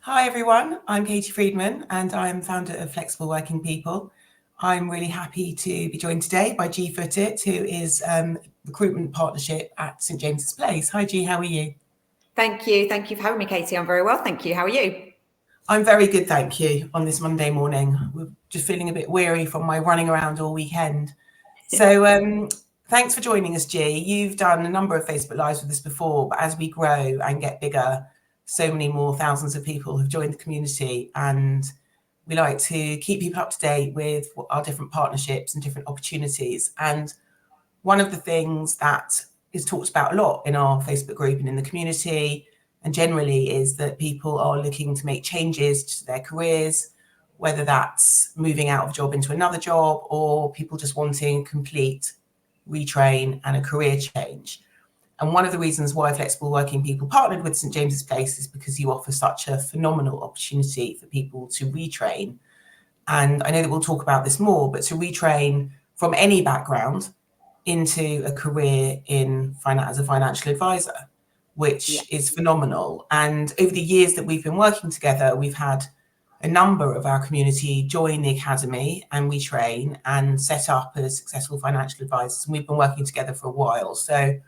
Hi everyone, I'm Katie Friedman and I'm founder of Flexible Working People. I'm really happy to be joined today by G Footit, who is recruitment partnership at St James's Place. Hi G, how are you? Thank you. Thank you for having me, Katie. I'm very well, thank you. How are you? I'm very good, thank you, on this Monday morning. We're just feeling a bit weary from my running around all weekend. So thanks for joining us, G. You've done a number of Facebook Lives with us before, but as we grow and get bigger, so many more thousands of people have joined the community, and we like to keep people up to date with what our different partnerships and different opportunities. And one of the things that is talked about a lot in our Facebook group and in the community and generally is that people are looking to make changes to their careers, whether that's moving out of job into another job or people just wanting complete retrain and a career change. And one of the reasons why Flexible Working People partnered with St James's Place is because you offer such a phenomenal opportunity for people to retrain. And I know that we'll talk about this more, but to retrain from any background into a career in as a financial advisor, which is phenomenal. And over the years that we've been working together, we've had a number of our community join the academy and retrain and set up as successful financial advisors. And we've been working together for a while. So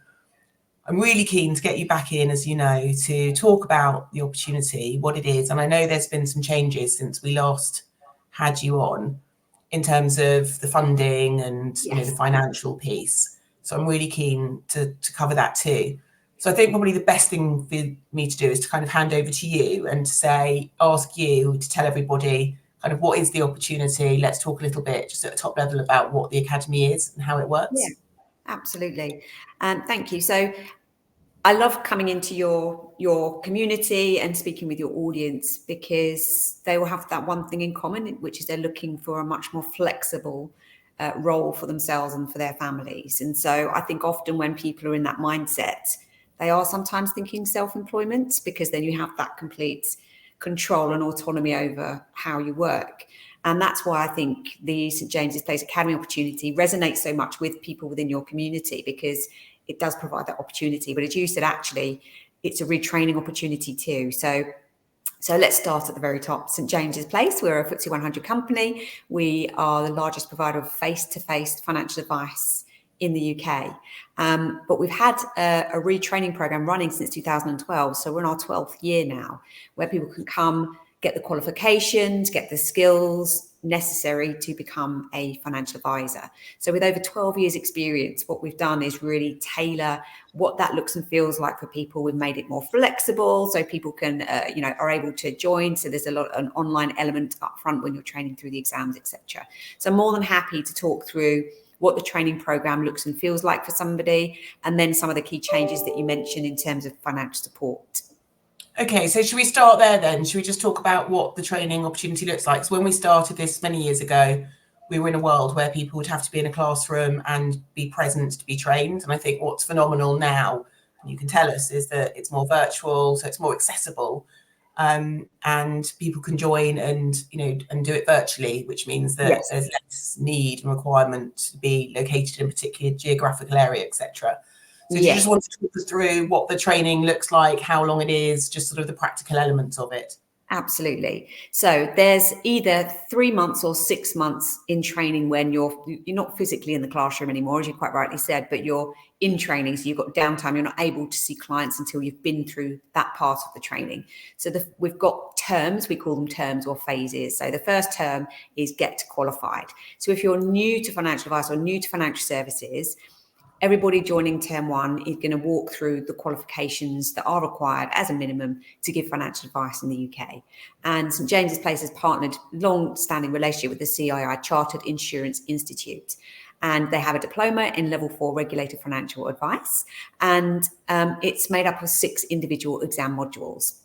I'm really keen to get you back in, as you know, to talk about the opportunity, what it is. And I know there's been some changes since we last had you on in terms of the funding and the financial piece. So I'm really keen to cover that too. So I think probably the best thing for me to do is to kind of hand over to you and to ask you to tell everybody kind of what is the opportunity. Let's talk a little bit just at a top level about what the academy is and how it works. Yeah, absolutely. Thank you. So I love coming into your community and speaking with your audience because they will have that one thing in common, which is they're looking for a much more flexible role for themselves and for their families. And so I think often when people are in that mindset, they are sometimes thinking self-employment because then you have that complete control and autonomy over how you work. And that's why I think the St James's Place Academy opportunity resonates so much with people within your community because it does provide that opportunity. But as you said, actually, it's a retraining opportunity too. So let's start at the very top. St James's Place, we're a FTSE 100 company. We are the largest provider of face-to-face financial advice in the UK. But we've had a retraining program running since 2012. So we're in our 12th year now, where people can come, get the qualifications, get the skills necessary to become a financial advisor. So with over 12 years experience, what we've done is really tailor what that looks and feels like for people. We've made it more flexible so people can, are able to join. So there's an online element up front when you're training through the exams, etc. So I'm more than happy to talk through what the training program looks and feels like for somebody, and then some of the key changes that you mentioned in terms of financial support. Okay, so should we start there then? Should we just talk about what the training opportunity looks like? So when we started this many years ago, we were in a world where people would have to be in a classroom and be present to be trained. And I think what's phenomenal now, you can tell us, is that it's more virtual, so it's more accessible. And people can join and do it virtually, which means that there's less need and requirement to be located in a particular geographical area, etc. So do you just want to talk us through what the training looks like, how long it is, just sort of the practical elements of it? Absolutely. So there's either 3 months or 6 months in training when you're not physically in the classroom anymore, as you quite rightly said, but you're in training. So you've got downtime. You're not able to see clients until you've been through that part of the training. So we've got terms, we call them terms or phases. So the first term is get qualified. So if you're new to financial advice or new to financial services, everybody joining term one is going to walk through the qualifications that are required as a minimum to give financial advice in the UK. And St James's Place has partnered long-standing relationship with the CII, Chartered Insurance Institute. And they have a diploma in level 4 regulated financial advice. And it's made up of 6 individual exam modules.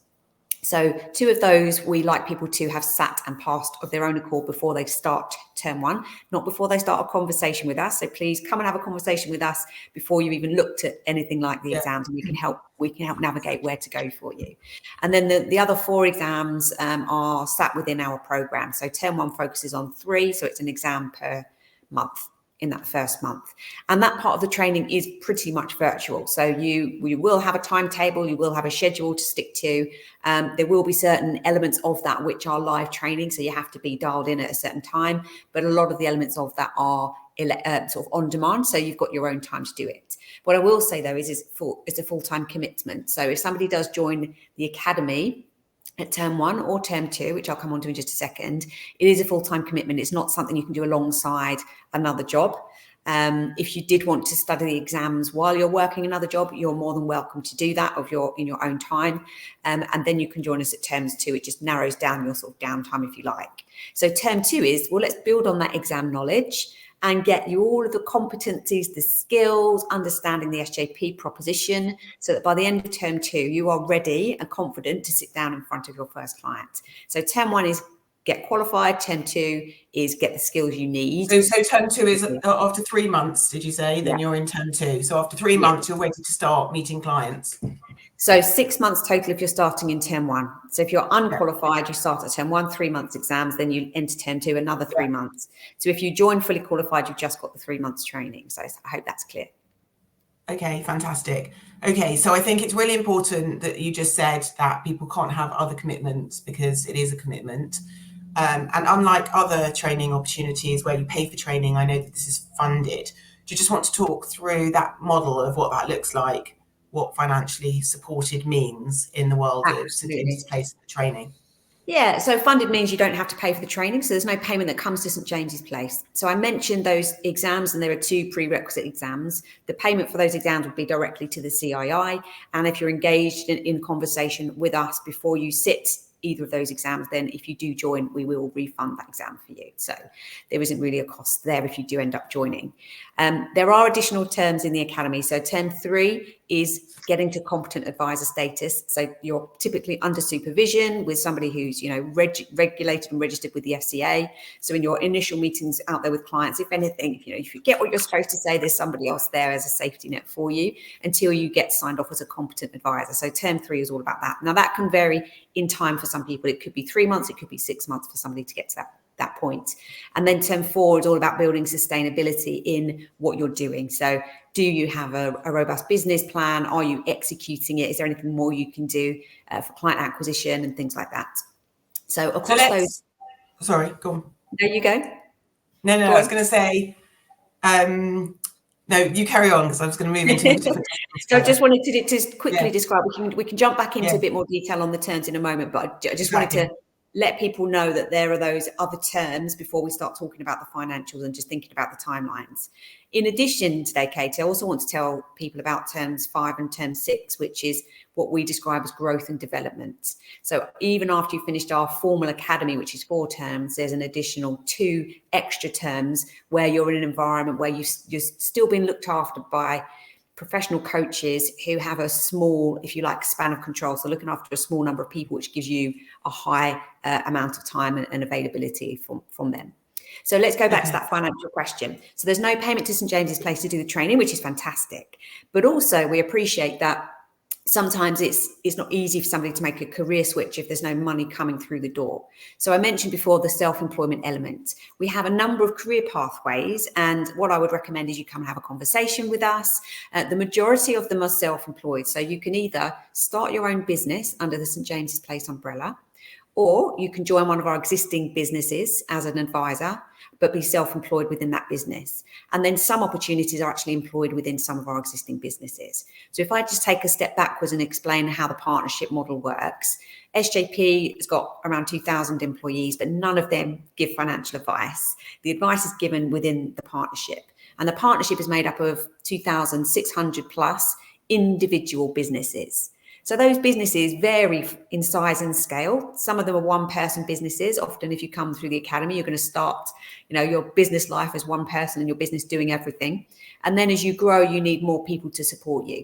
So 2 of those we like people to have sat and passed of their own accord before they start term 1, not before they start a conversation with us. So please come and have a conversation with us before you even looked at anything like the exams, and we can help navigate where to go for you. And then the other 4 exams are sat within our program. So term 1 focuses on 3, so it's an exam per month in that first month. And that part of the training is pretty much virtual. So you will have a timetable, you will have a schedule to stick to. There will be certain elements of that which are live training, so you have to be dialed in at a certain time. But a lot of the elements of that are sort of on demand, so you've got your own time to do it. What I will say though is it's a full-time commitment. So if somebody does join the academy at term 1 or term 2, which I'll come on to in just a second, it is a full-time commitment. It's not something you can do alongside another job. If you did want to study the exams while you're working another job, you're more than welcome to do that in your own time. And then you can join us at terms 2. It just narrows down your sort of downtime if you like. So term 2 is, well, let's build on that exam knowledge and get you all of the competencies, the skills, understanding the SJP proposition, so that by the end of term 2, you are ready and confident to sit down in front of your first client. So term 1 is get qualified. Term 2 is get the skills you need. So term 2 is after 3 months, did you say? Then you're in term 2. So after 3 months, you're ready to start meeting clients. So 6 months total if you're starting in term 1. So if you're unqualified, you start at term 1, 3 months exams, then you enter term 2, another 3 months. So if you join fully qualified, you've just got the 3 months training. So I hope that's clear. Okay, fantastic. Okay, so I think it's really important that you just said that people can't have other commitments because it is a commitment. And unlike other training opportunities where you pay for training, I know that this is funded. Do you just want to talk through that model of what that looks like, what financially supported means in the world of St James's Place training? Yeah, so funded means you don't have to pay for the training. So there's no payment that comes to St James's Place. So I mentioned those exams, and there are 2 prerequisite exams. The payment for those exams would be directly to the CII. And if you're engaged in conversation with us before you sit either of those exams, then if you do join, we will refund that exam for you. So there isn't really a cost there if you do end up joining. There are additional terms in the academy. So term 3 is getting to competent advisor status. So you're typically under supervision with somebody who's, regulated and registered with the FCA. So in your initial meetings out there with clients, if anything, if you get what you're supposed to say, there's somebody else there as a safety net for you until you get signed off as a competent advisor. So term 3 is all about that. Now that can vary in time for some people. It could be 3 months, it could be 6 months for somebody to get to that point. And then term 4 is all about building sustainability in what you're doing. So do you have a robust business plan? Are you executing it? Is there anything more you can do for client acquisition and things like that? So across those... Sorry, go on. There you go. No, I was going to say... no, you carry on because I was going to move into a different. So I just wanted to just quickly describe. We can jump back into a bit more detail on the terms in a moment, but I just wanted to let people know that there are those other terms before we start talking about the financials and just thinking about the timelines. In addition today, Katie, I also want to tell people about terms 5 and term 6, which is what we describe as growth and development. So even after you've finished our formal academy, which is 4 terms, there's an additional 2 extra terms where you're in an environment where you're still being looked after by professional coaches who have a small, if you like, span of control. So looking after a small number of people, which gives you a high amount of time and availability from them. So let's go back to that financial question. So there's no payment to St James's Place to do the training, which is fantastic. But also we appreciate that sometimes it's not easy for somebody to make a career switch if there's no money coming through the door. So I mentioned before the self-employment element. We have a number of career pathways, and what I would recommend is you come and have a conversation with us. The majority of them are self-employed. So you can either start your own business under the St James's Place umbrella, or you can join one of our existing businesses as an advisor, but be self-employed within that business. And then some opportunities are actually employed within some of our existing businesses. So if I just take a step backwards and explain how the partnership model works, SJP has got around 2,000 employees, but none of them give financial advice. The advice is given within the partnership. And the partnership is made up of 2,600 plus individual businesses. So those businesses vary in size and scale. Some of them are one-person businesses. Often if you come through the academy, you're going to start, your business life as one person and your business doing everything. And then as you grow, you need more people to support you.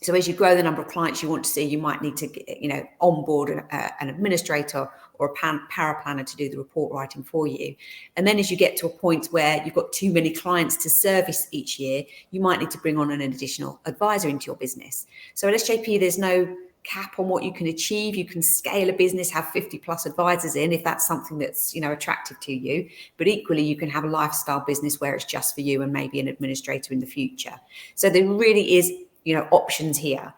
So as you grow the number of clients you want to see, you might need to, onboard an administrator or a paraplanner to do the report writing for you. And then as you get to a point where you've got too many clients to service each year, you might need to bring on an additional advisor into your business. So at SJP, there's no cap on what you can achieve. You can scale a business, have 50 plus advisors in if that's something that's, you know, attractive to you. But equally, you can have a lifestyle business where it's just for you and maybe an administrator in the future. So there really is, you know, options here.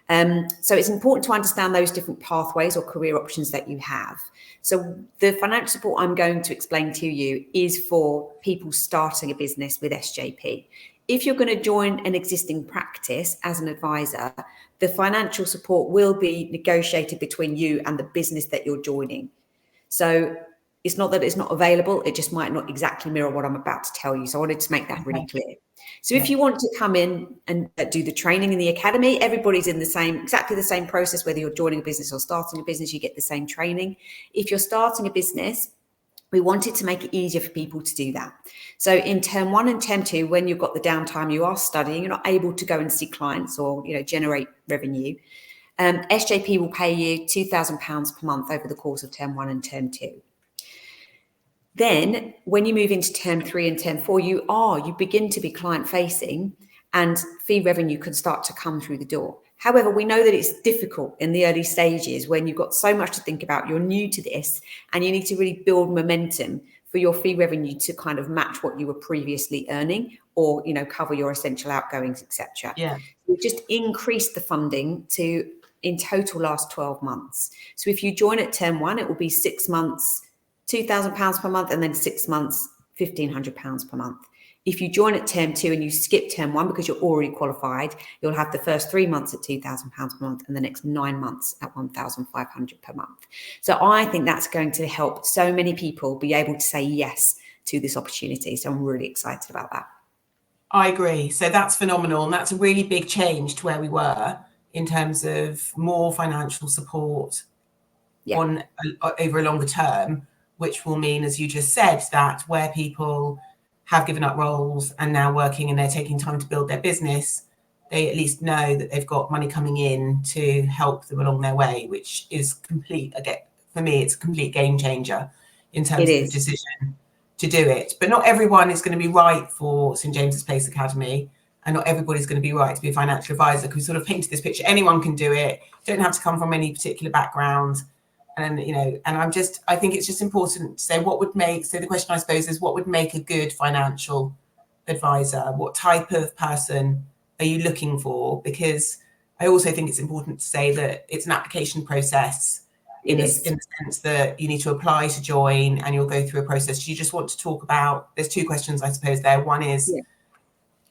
So it's important to understand those different pathways or career options that you have. So the financial support I'm going to explain to you is for people starting a business with SJP. If you're going to join an existing practice as an advisor, the financial support will be negotiated between you and the business that you're joining. So it's not that it's not available, it just might not exactly mirror what I'm about to tell you. So I wanted to make that really clear. So if you want to come in and do the training in the academy, everybody's in exactly the same process, whether you're joining a business or starting a business, you get the same training. If you're starting a business, we wanted to make it easier for people to do that. So in term 1 and term 2, when you've got the downtime, you are studying, you're not able to go and see clients or, you know, generate revenue. SJP will pay you £2,000 per month over the course of term 1 and term 2. Then when you move into term 3 and term 4, you begin to be client facing and fee revenue can start to come through the door. However, we know that it's difficult in the early stages when you've got so much to think about, you're new to this, and you need to really build momentum for your fee revenue to kind of match what you were previously earning or, you know, cover your essential outgoings, etc. Yeah. We've just increased the funding to, in total, last 12 months. So if you join at term 1, it will be 6 months, £2,000 per month, and then 6 months, £1,500 per month. If you join at term 2 and you skip term 1 because you're already qualified, you'll have the first 3 months at £2,000 per month and the next 9 months at £1,500 per month. So I think that's going to help so many people be able to say yes to this opportunity. So I'm really excited about that. I agree. So that's phenomenal. And that's a really big change to where we were in terms of more financial support over a longer term, which will mean, as you just said, that where people have given up roles and now working and they're taking time to build their business, they at least know that they've got money coming in to help them along their way, which is complete. Again, for me, it's a complete game changer in terms of the decision to do it. But not everyone is going to be right for St James's Place Academy, and not everybody's going to be right to be a financial advisor, because we sort of painted this picture. Anyone can do it. You don't have to come from any particular background. And, you know, and I think it's just important to say the question I suppose is, what would make a good financial advisor? What type of person are you looking for? Because I also think it's important to say that it's an application process in the sense that you need to apply to join and you'll go through a process. You just want to talk about, there's 2 questions, I suppose, there. One is,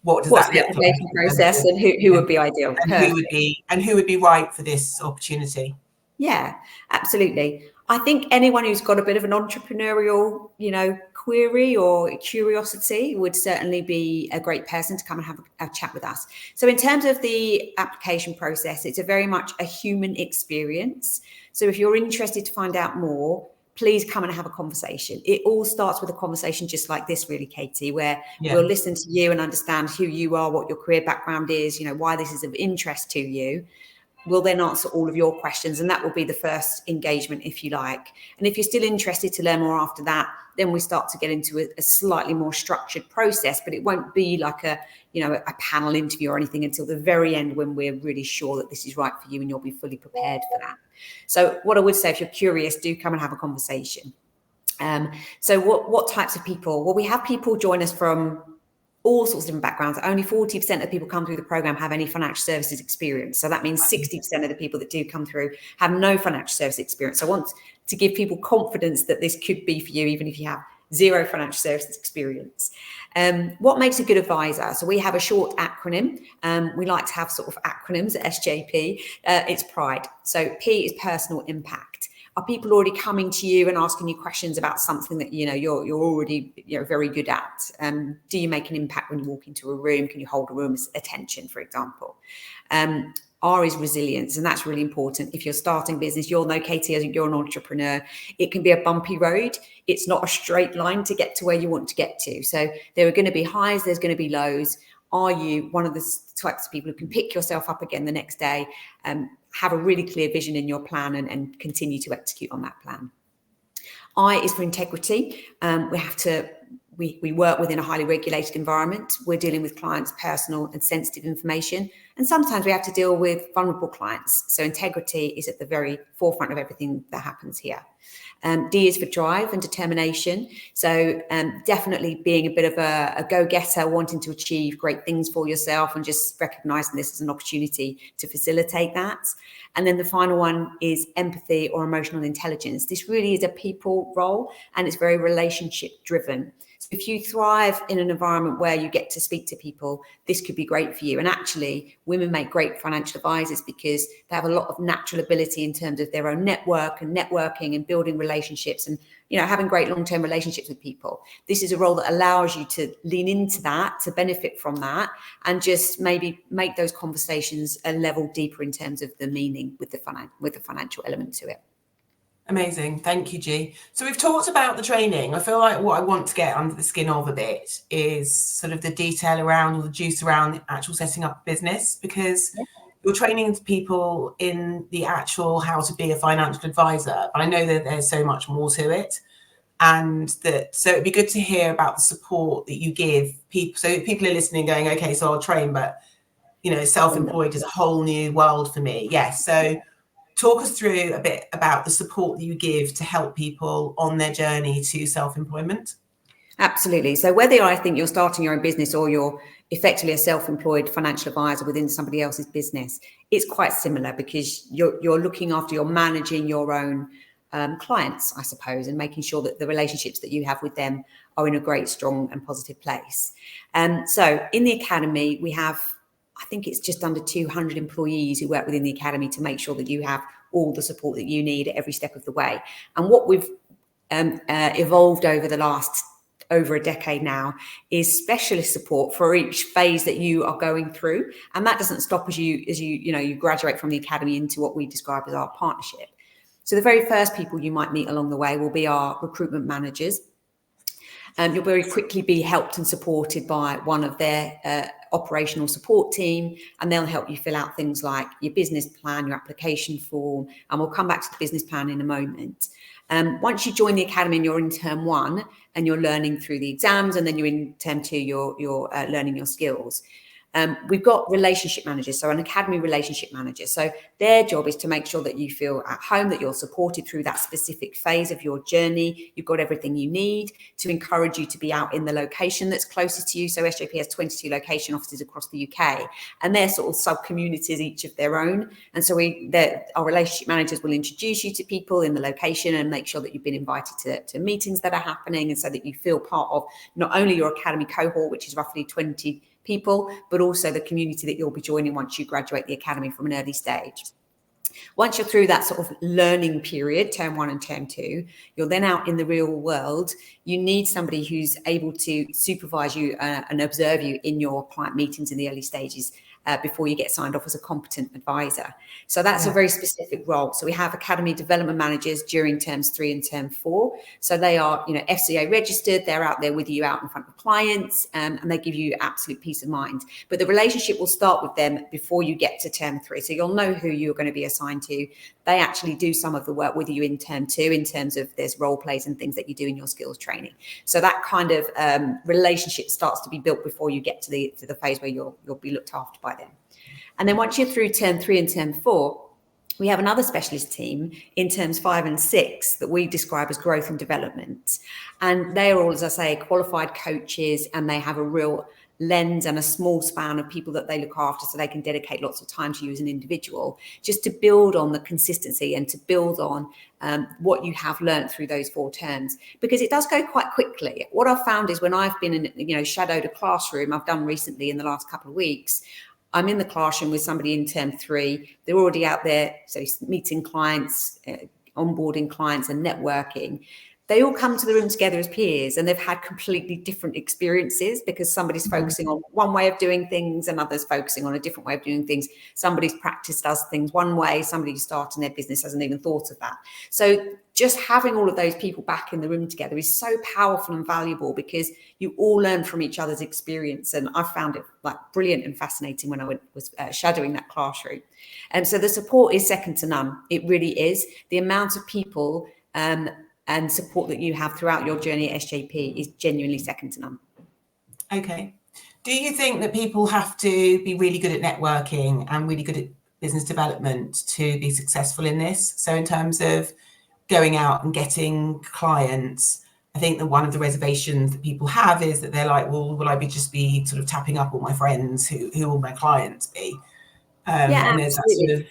what's the application process and who would be ideal? And who would be right for this opportunity? Yeah, absolutely. I think anyone who's got a bit of an entrepreneurial, you know, query or curiosity would certainly be a great person to come and have a chat with us. So in terms of the application process, it's a very much a human experience. So if you're interested to find out more, please come and have a conversation. It all starts with a conversation just like this, really, Katie, where we'll listen to you and understand who you are, what your career background is, you know, why this is of interest to you. We'll then answer all of your questions, and that will be the first engagement, if you like. And if you're still interested to learn more after that, then we start to get into a slightly more structured process, but it won't be like a panel interview or anything until the very end, when we're really sure that this is right for you and you'll be fully prepared for that. So what I would say, if you're curious, do come and have a conversation. So what types of people? Well, we have people join us from all sorts of different backgrounds. Only 40% of people come through the program have any financial services experience. So that means 60% of the people that do come through have no financial service experience. So I want to give people confidence that this could be for you, even if you have 0 financial services experience. What makes a good advisor? So we have a short acronym. We like to have sort of acronyms at SJP. It's PRIDE. So P is personal impact. Are people already coming to you and asking you questions about something that, you know, you're already, you know, very good at? Do you make an impact when you walk into a room? Can you hold a room's attention, for example? R is resilience, and that's really important. If you're starting business, you'll know, Katie, as you're an entrepreneur, it can be a bumpy road. It's not a straight line to get to where you want to get to. So there are going to be highs, there's going to be lows. Are you one of the types of people who can pick yourself up again the next day, have a really clear vision in your plan and continue to execute on that plan? I is for integrity. We have to we work within a highly regulated environment. We're dealing with clients' personal and sensitive information. And sometimes we have to deal with vulnerable clients. So integrity is at the very forefront of everything that happens here. D is for drive and determination. So definitely being a bit of a go-getter, wanting to achieve great things for yourself and just recognizing this as an opportunity to facilitate that. And then the final one is empathy or emotional intelligence. This really is a people role, and it's very relationship driven. So if you thrive in an environment where you get to speak to people, this could be great for you. And actually, women make great financial advisors because they have a lot of natural ability in terms of their own network and networking and building relationships and, you know, having great long-term relationships with people. This is a role that allows you to lean into that, to benefit from that, and just maybe make those conversations a level deeper in terms of the meaning with the financial element to it. Amazing. Thank you, G. So we've talked about the training. I feel like what I want to get under the skin of a bit is sort of the detail around, or the juice around the actual setting up a business, because you're training people in the actual how to be a financial advisor. But I know that there's so much more to it. And that, so it'd be good to hear about the support that you give people. So people are listening going, okay, so I'll train, but, you know, self-employed is a whole new world for me. Yes. So talk us through a bit about the support that you give to help people on their journey to self-employment. Absolutely. So whether I think you're starting your own business or you're effectively a self-employed financial advisor within somebody else's business, it's quite similar because you're looking after, you're managing your own clients, I suppose, and making sure that the relationships that you have with them are in a great, strong and positive place. So in the academy, we have, I think it's just under 200 employees who work within the academy to make sure that you have all the support that you need at every step of the way. And what we've evolved over the last over a decade now is specialist support for each phase that you are going through. And that doesn't stop as you graduate from the academy into what we describe as our partnership. So the very first people you might meet along the way will be our recruitment managers. You'll very quickly be helped and supported by one of their operational support team, and they'll help you fill out things like your business plan, your application form, and we'll come back to the business plan in a moment. Once you join the academy and you're in term 1 and you're learning through the exams, and then you're in term 2, you're learning your skills. We've got relationship managers, so an academy relationship manager. So their job is to make sure that you feel at home, that you're supported through that specific phase of your journey. You've got everything you need to encourage you to be out in the location that's closest to you. So SJP has 22 location offices across the UK, and they're sort of sub-communities, each of their own. And so our relationship managers will introduce you to people in the location and make sure that you've been invited to meetings that are happening, and so that you feel part of not only your academy cohort, which is roughly 20 people, but also the community that you'll be joining once you graduate the academy from an early stage. Once you're through that sort of learning period, term 1 and term 2, you're then out in the real world. You need somebody who's able to supervise you and observe you in your client meetings in the early stages before you get signed off as a competent advisor. So that's a very specific role. So we have academy development managers during terms 3 and term 4. So they are, FCA registered. They're out there with you out in front of clients, and they give you absolute peace of mind. But the relationship will start with them before you get to term 3. So you'll know who you're going to be assigned to. They actually do some of the work with you in term 2 in terms of there's role plays and things that you do in your skills training. So that kind of relationship starts to be built before you get to the phase where you'll be looked after by them. And then once you're through term 3 and term 4, we have another specialist team in terms 5 and 6 that we describe as growth and development. And they are all, as I say, qualified coaches, and they have a real lens and a small span of people that they look after, so they can dedicate lots of time to you as an individual, just to build on the consistency and to build on what you have learned through those 4 terms, because it does go quite quickly. What I've found is when I've been in, shadowed a classroom, I've done recently in the last couple of weeks, I'm in the classroom with somebody in term 3. They're already out there, so meeting clients, onboarding clients and networking. They all come to the room together as peers, and they've had completely different experiences because somebody's focusing on one way of doing things and others focusing on a different way of doing things. Somebody's practice does things one way, somebody who's starting their business hasn't even thought of that. So just having all of those people back in the room together is so powerful and valuable because you all learn from each other's experience. And I found it brilliant and fascinating when I was shadowing that classroom. And so the support is second to none. It really is. The amount of people and support that you have throughout your journey at SJP is genuinely second to none. Okay. Do you think that people have to be really good at networking and really good at business development to be successful in this? So in terms of going out and getting clients, I think that one of the reservations that people have is that they're like, well, will I just be sort of tapping up all my friends? Who will my clients be? And there's that sort of,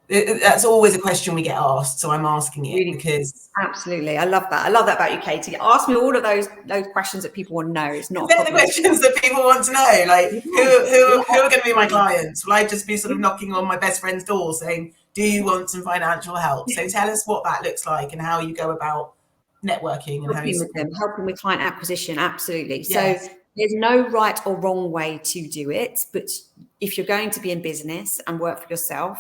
that's always a question we get asked. So I'm asking it because... Absolutely. I love that. I love that about you, Katie. Ask me all of those questions that people want to know. It's not they're the questions that people want to know. Like, who are going to be my clients? Will I just be sort of knocking on my best friend's door saying, do you want some financial help? So tell us what that looks like and how you go about networking and helping with client acquisition. Absolutely. Yes. So there's no right or wrong way to do it, but if you're going to be in business and work for yourself,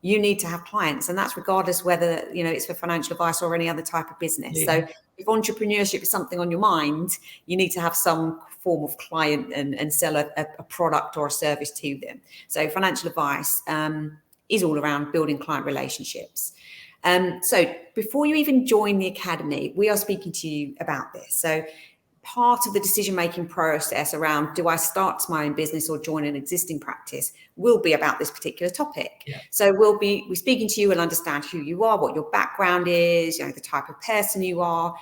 you need to have clients, and that's regardless whether it's for financial advice or any other type of business. Yeah. So if entrepreneurship is something on your mind, you need to have some form of client and sell a product or a service to them. So financial advice is all around building client relationships. So before you even join the academy, we are speaking to you about this. So part of the decision-making process around do I start my own business or join an existing practice will be about this particular topic. Yeah. So we're speaking to you and understand who you are, what your background is, the type of person you are.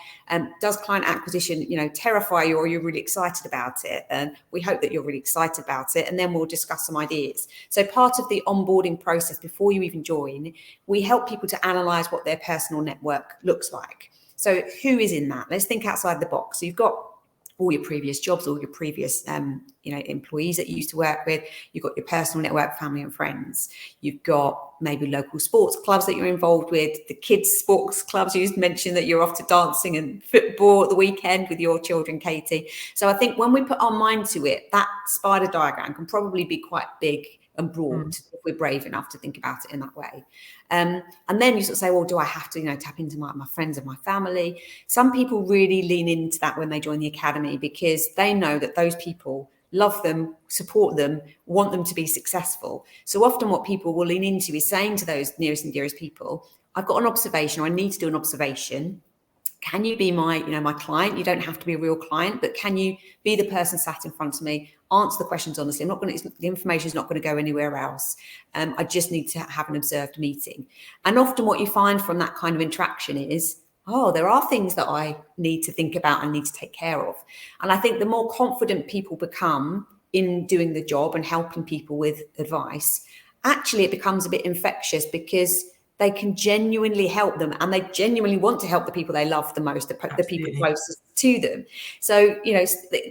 Does client acquisition, terrify you, or you're really excited about it? And we hope that you're really excited about it. And then we'll discuss some ideas. So part of the onboarding process before you even join, we help people to analyze what their personal network looks like. So who is in that? Let's think outside the box. So you've got all your previous jobs, all your previous, employees that you used to work with. You've got your personal network, family and friends. You've got maybe local sports clubs that you're involved with, the kids' sports clubs. You just mentioned that you're off to dancing and football at the weekend with your children, Katie. So I think when we put our mind to it, that spider diagram can probably be quite big and broad if we're brave enough to think about it in that way. And then you sort of say, well, do I have to, tap into my friends and my family? Some people really lean into that when they join the academy because they know that those people love them, support them, want them to be successful. So often what people will lean into is saying to those nearest and dearest people, I've got an observation, or I need to do an observation. Can you be my, my client? You don't have to be a real client, but can you be the person sat in front of me? Answer the questions honestly. The information is not going to go anywhere else. I just need to have an observed meeting. And often what you find from that kind of interaction is, there are things that I need to think about and need to take care of. And I think the more confident people become in doing the job and helping people with advice, actually it becomes a bit infectious because they can genuinely help them, and they genuinely want to help the people they love the most, the people closest to them. So,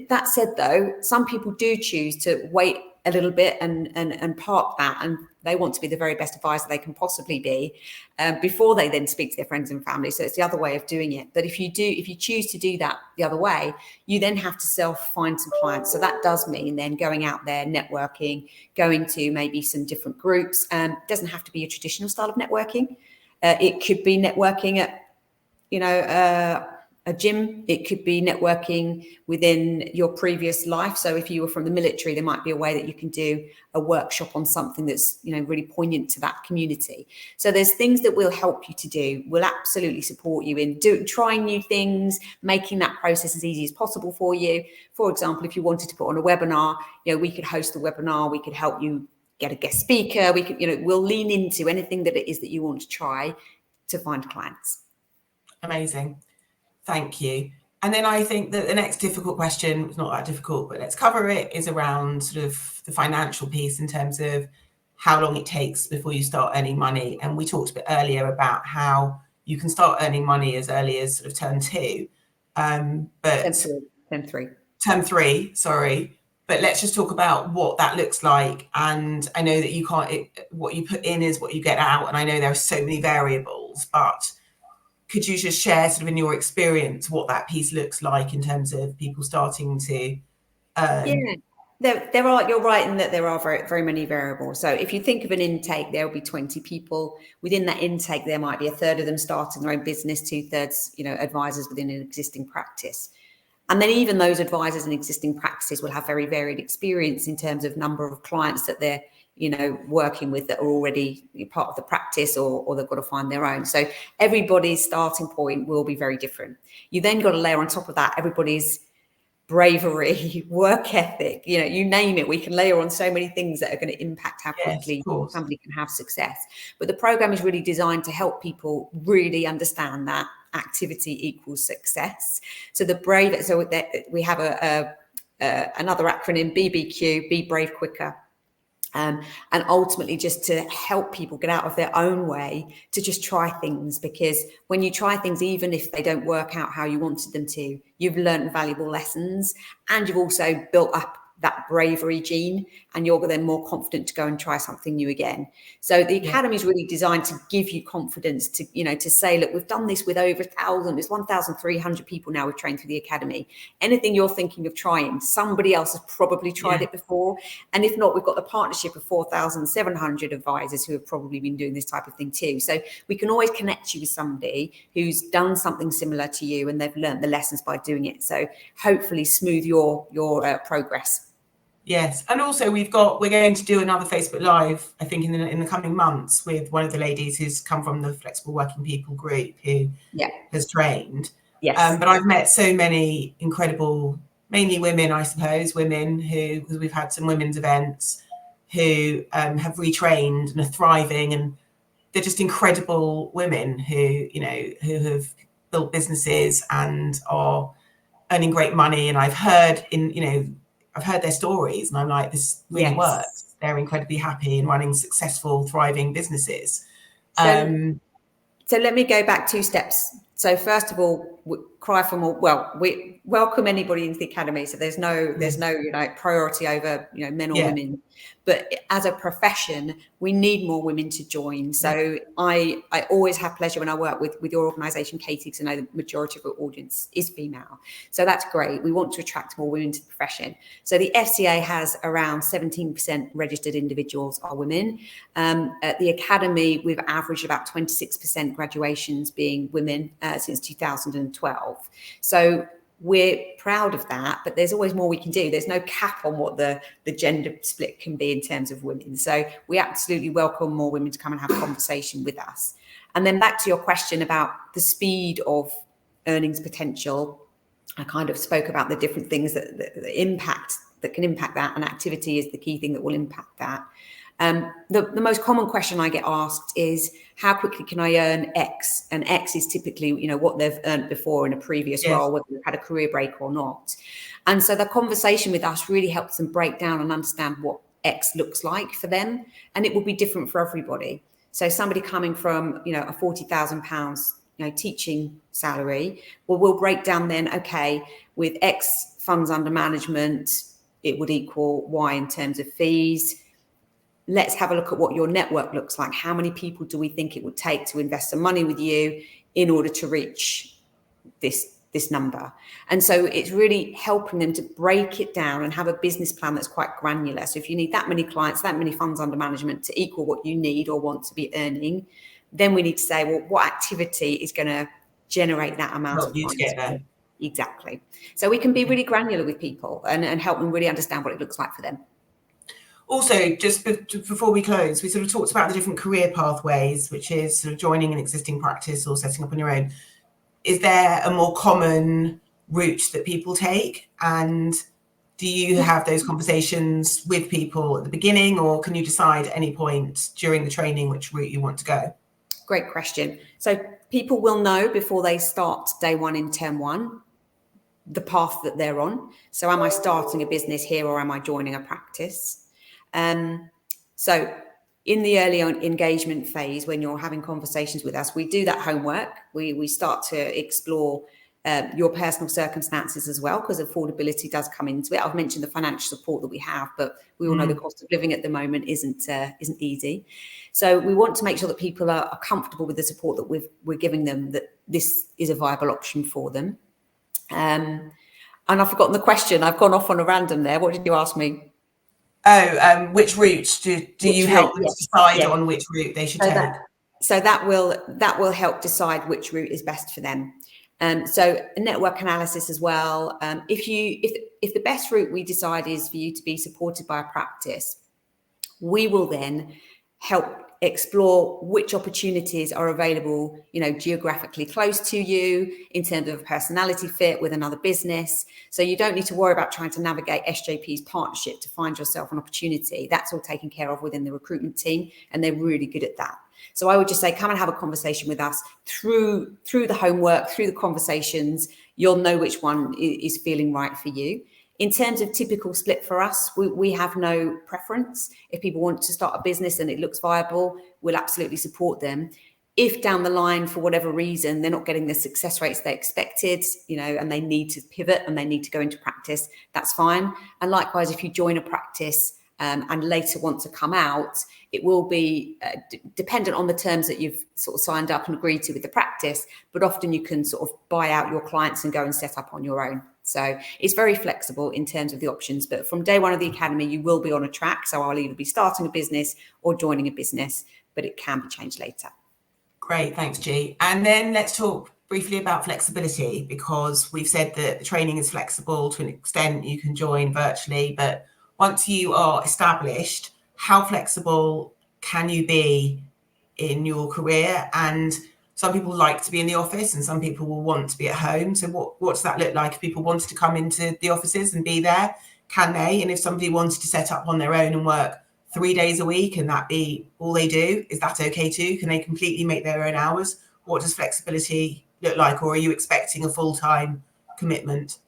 that said, though, some people do choose to wait a little bit and park that, and they want to be the very best advisor they can possibly be before they then speak to their friends and family. So it's the other way of doing it. But if you choose to do that the other way, you then have to find some clients. So that does mean then going out there, networking, going to maybe some different groups. It doesn't have to be a traditional style of networking. It could be networking at, a gym. It could be networking within your previous life. So if you were from the military, there might be a way that you can do a workshop on something that's, really poignant to that community. So there's things that will help you to do. We'll absolutely support you in trying new things, making that process as easy as possible for you. For example, if you wanted to put on a webinar, we could host the webinar. We could help you get a guest speaker. We could, we'll lean into anything that it is that you want to try to find clients. Amazing. Thank you. And then I think that the next difficult question, it's not that difficult, but let's cover it, is around sort of the financial piece in terms of how long it takes before you start earning money. And we talked a bit earlier about how you can start earning money as early as sort of term 2. Term 3, sorry. But let's just talk about what that looks like. And I know that what you put in is what you get out. And I know there are so many variables, but could you just share sort of in your experience what that piece looks like in terms of people starting to earn? Yeah, there are, you're right in that there are very, very many variables. So if you think of an intake, there will be 20 people. Within that intake, there might be a third of them starting their own business, 2/3, advisors within an existing practice. And then even those advisors and existing practices will have very varied experience in terms of number of clients that they're working with that are already part of the practice, or they've got to find their own. So everybody's starting point will be very different. You then got to layer on top of that everybody's bravery, work ethic, you name it. We can layer on so many things that are going to impact how quickly somebody can have success. But the program is really designed to help people really understand that activity equals success. So we have another acronym, BBQ, Be Brave Quicker. And ultimately just to help people get out of their own way to just try things, because when you try things, even if they don't work out how you wanted them to, you've learned valuable lessons, and you've also built up that bravery gene, and you're then more confident to go and try something new again. So the academy is really designed to give you confidence to, to say, look, we've done this with over 1,000, it's 1,300 people now we've trained through the academy. Anything you're thinking of trying, somebody else has probably tried it before. And if not, we've got the partnership of 4,700 advisors who have probably been doing this type of thing too. So we can always connect you with somebody who's done something similar to you and they've learned the lessons by doing it. So hopefully smooth your progress. Yes, and also we're going to do another Facebook Live, I think, in the coming months, with one of the ladies who's come from the Flexible Working People group who has trained. Yes. But I've met so many incredible, mainly women, I suppose, because we've had some women's events, who have retrained and are thriving, and they're just incredible women who have built businesses and are earning great money. And I've heard their stories, and I'm like, this really works. They're incredibly happy and running successful, thriving businesses. So let me go back 2 steps. So first of all, we welcome anybody into the academy. So there's no priority over men or women. But as a profession, we need more women to join. So I always have pleasure when I work with your organisation, Katie, because I know the majority of our audience is female. So that's great. We want to attract more women to the profession. So the FCA has around 17% registered individuals are women. At the academy, we've averaged about 26% graduations being women since 2012. So we're proud of that, but there's always more we can do. There's no cap on what the gender split can be in terms of women. So we absolutely welcome more women to come and have a conversation with us. And then back to your question about the speed of earnings potential, I kind of spoke about the different things that can impact that, and activity is the key thing that will impact that. The most common question I get asked is, how quickly can I earn X? And X is typically, what they've earned before in a previous role, whether they've had a career break or not. And so the conversation with us really helps them break down and understand what X looks like for them. And it will be different for everybody. So somebody coming from, a £40,000, teaching salary, we'll break down then, okay, with X funds under management, it would equal Y in terms of fees. Let's have a look at what your network looks like. How many people do we think it would take to invest some money with you in order to reach this number? And so it's really helping them to break it down and have a business plan that's quite granular. So if you need that many clients, that many funds under management to equal what you need or want to be earning, then we need to say, well, what activity is going to generate that amount of funds? Exactly. So we can be really granular with people and help them really understand what it looks like for them. Also, just before we close, we sort of talked about the different career pathways, which is sort of joining an existing practice or setting up on your own. Is there a more common route that people take? And do you have those conversations with people at the beginning, or can you decide at any point during the training which route you want to go? Great question. So people will know before they start day one in term one the path that they're on. So am I starting a business here, or am I joining a practice? So in the early engagement phase, when you're having conversations with us, we do that homework. We start to explore your personal circumstances as well, because affordability does come into it. I've mentioned the financial support that we have, but we all know the cost of living at the moment isn't easy. So we want to make sure that people are comfortable with the support that we're giving them, that this is a viable option for them. And I've forgotten the question. I've gone off on a random there. What did you ask me? Which route do you help them decide on which route they should take? So that will help decide which route is best for them. So network analysis as well. If the best route we decide is for you to be supported by a practice, We will then help explore which opportunities are available, geographically close to you in terms of personality fit with another business. So you don't need to worry about trying to navigate SJP's partnership to find yourself an opportunity. That's all taken care of within the recruitment team, and they're really good at that. So I would just say, come and have a conversation with us through the homework, through the conversations. You'll know which one is feeling right for you. In terms of typical split for us, we have no preference. If people want to start a business and it looks viable, we'll absolutely support them. If down the line, for whatever reason, they're not getting the success rates they expected, and they need to pivot and they need to go into practice, that's fine. And likewise, if you join a practice and later want to come out, it will be dependent on the terms that you've sort of signed up and agreed to with the practice, but often you can sort of buy out your clients and go and set up on your own. So it's very flexible in terms of the options, but from day one of the academy, you will be on a track. So I'll either be starting a business or joining a business, but it can be changed later. Great, thanks, G. And then let's talk briefly about flexibility, because we've said that the training is flexible to an extent. You can join virtually, but once you are established, how flexible can you be in your career? And some people like to be in the office and some people will want to be at home. So what does that look like? If people wanted to come into the offices and be there, can they? And if somebody wanted to set up on their own and work 3 days a week and that be all they do, is that okay too? Can they completely make their own hours? What does flexibility look like? Or are you expecting a full-time commitment?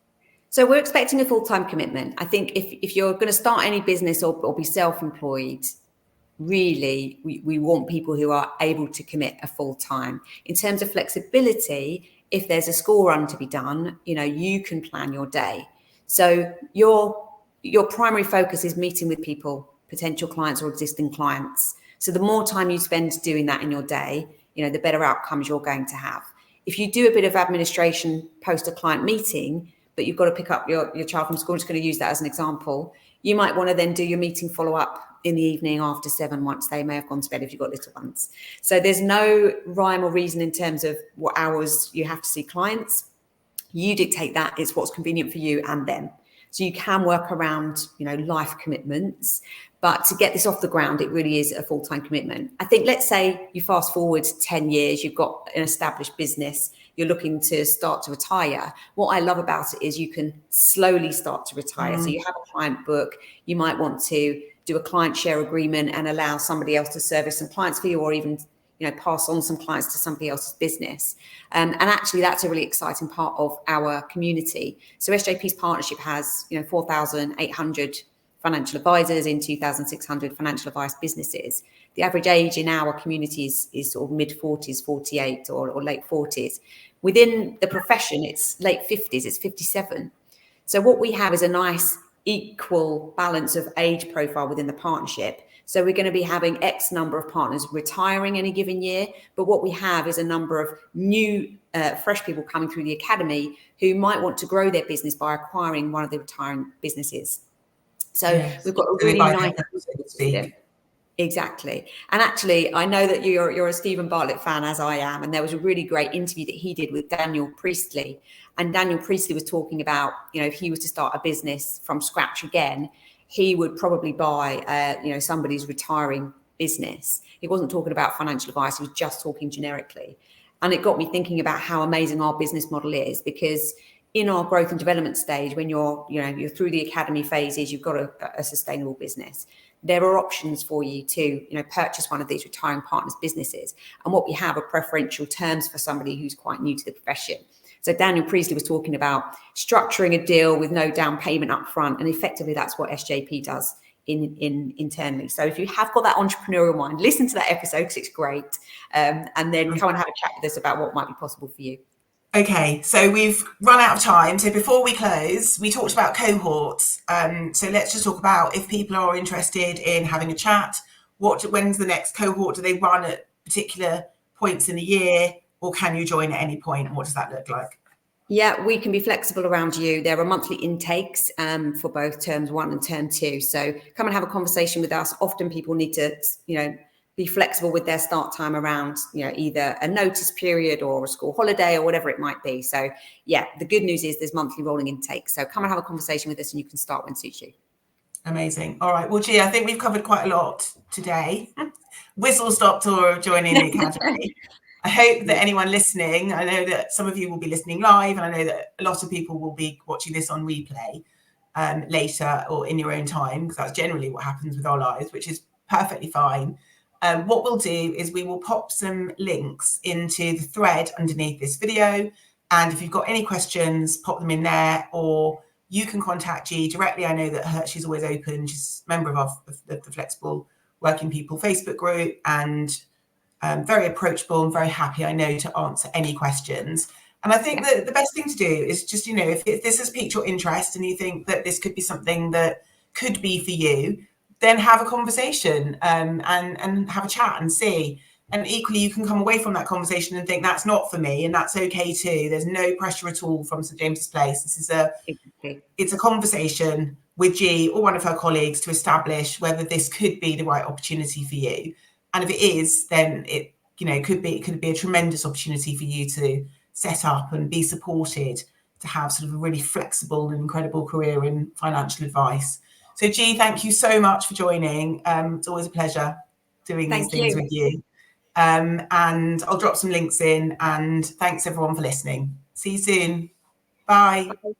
So we're expecting a full-time commitment. I think if you're going to start any business or be self-employed, really, we want people who are able to commit a full-time. In terms of flexibility, if there's a school run to be done, you can plan your day. So your primary focus is meeting with people, potential clients or existing clients. So the more time you spend doing that in your day, the better outcomes you're going to have. If you do a bit of administration post a client meeting, but you've got to pick up your child from school, I'm just going to use that as an example, you might want to then do your meeting follow-up in the evening after 7, once they may have gone to bed if you've got little ones. So there's no rhyme or reason in terms of what hours you have to see clients. You dictate that. It's what's convenient for you and them. So you can work around, life commitments, but to get this off the ground, it really is a full-time commitment. I think, let's say you fast forward 10 years, you've got an established business, you're looking to start to retire. What I love about it is you can slowly start to retire. So you have a client book, you might want to do a client share agreement and allow somebody else to service some clients for you, or even pass on some clients to somebody else's business. And actually, that's a really exciting part of our community. So SJP's partnership has 4,800 financial advisors in 2,600 financial advice businesses. The average age in our community is sort of mid-40s, 48 or late 40s. Within the profession, it's late 50s, it's 57. So what we have is a nice equal balance of age profile within the partnership. So we're going to be having X number of partners retiring any given year, but what we have is a number of new fresh people coming through the academy who might want to grow their business by acquiring one of the retiring businesses. So yes, we've got a really nice system. Exactly. And actually, I know that you're a Stephen Bartlett fan, as I am, and there was a really great interview that he did with Daniel Priestley. And Daniel Priestley was talking about, if he was to start a business from scratch again, he would probably buy, somebody's retiring business. He wasn't talking about financial advice. He was just talking generically. And it got me thinking about how amazing our business model is, because in our growth and development stage, when you're through the academy phases, you've got a sustainable business. There are options for you to, purchase one of these retiring partners' businesses. And what we have are preferential terms for somebody who's quite new to the profession. So Daniel Priestley was talking about structuring a deal with no down payment up front. And effectively, that's what SJP does internally. So if you have got that entrepreneurial mind, listen to that episode because it's great. And then come and have a chat with us about what might be possible for you. Okay, so we've run out of time. So before we close, we talked about cohorts. So let's just talk about, if people are interested in having a chat, when's the next cohort? Do they run at particular points in the year, or can you join at any point? What does that look like? Yeah, we can be flexible around you. There are monthly intakes for both terms 1 and term 2. So come and have a conversation with us. Often people need to, be flexible with their start time around, either a notice period or a school holiday or whatever it might be. So yeah, the good news is there's monthly rolling intake. So come and have a conversation with us and you can start when suits you. Amazing. All right. Well, G, I think we've covered quite a lot today. Whistle stop tour of joining the Academy. I hope that anyone listening, I know that some of you will be listening live, and I know that a lot of people will be watching this on replay later or in your own time, because that's generally what happens with our lives, which is perfectly fine. What we'll do is we will pop some links into the thread underneath this video. And if you've got any questions, pop them in there, or you can contact G directly. I know that she's always open. She's a member of the Flexible Working People Facebook group, and very approachable and very happy, I know, to answer any questions. And I think that the best thing to do is just, you know, if this has piqued your interest and you think that this could be something that could be for you, then have a conversation and have a chat and see. And equally, you can come away from that conversation and think that's not for me, and that's okay too. There's no pressure at all from St James's Place. This is it's a conversation with G or one of her colleagues to establish whether this could be the right opportunity for you. And if it is, then it could be a tremendous opportunity for you to set up and be supported to have sort of a really flexible and incredible career in financial advice. So G, thank you so much for joining. It's always a pleasure doing these things with you. And I'll drop some links in, and thanks everyone for listening. See you soon. Bye. Bye.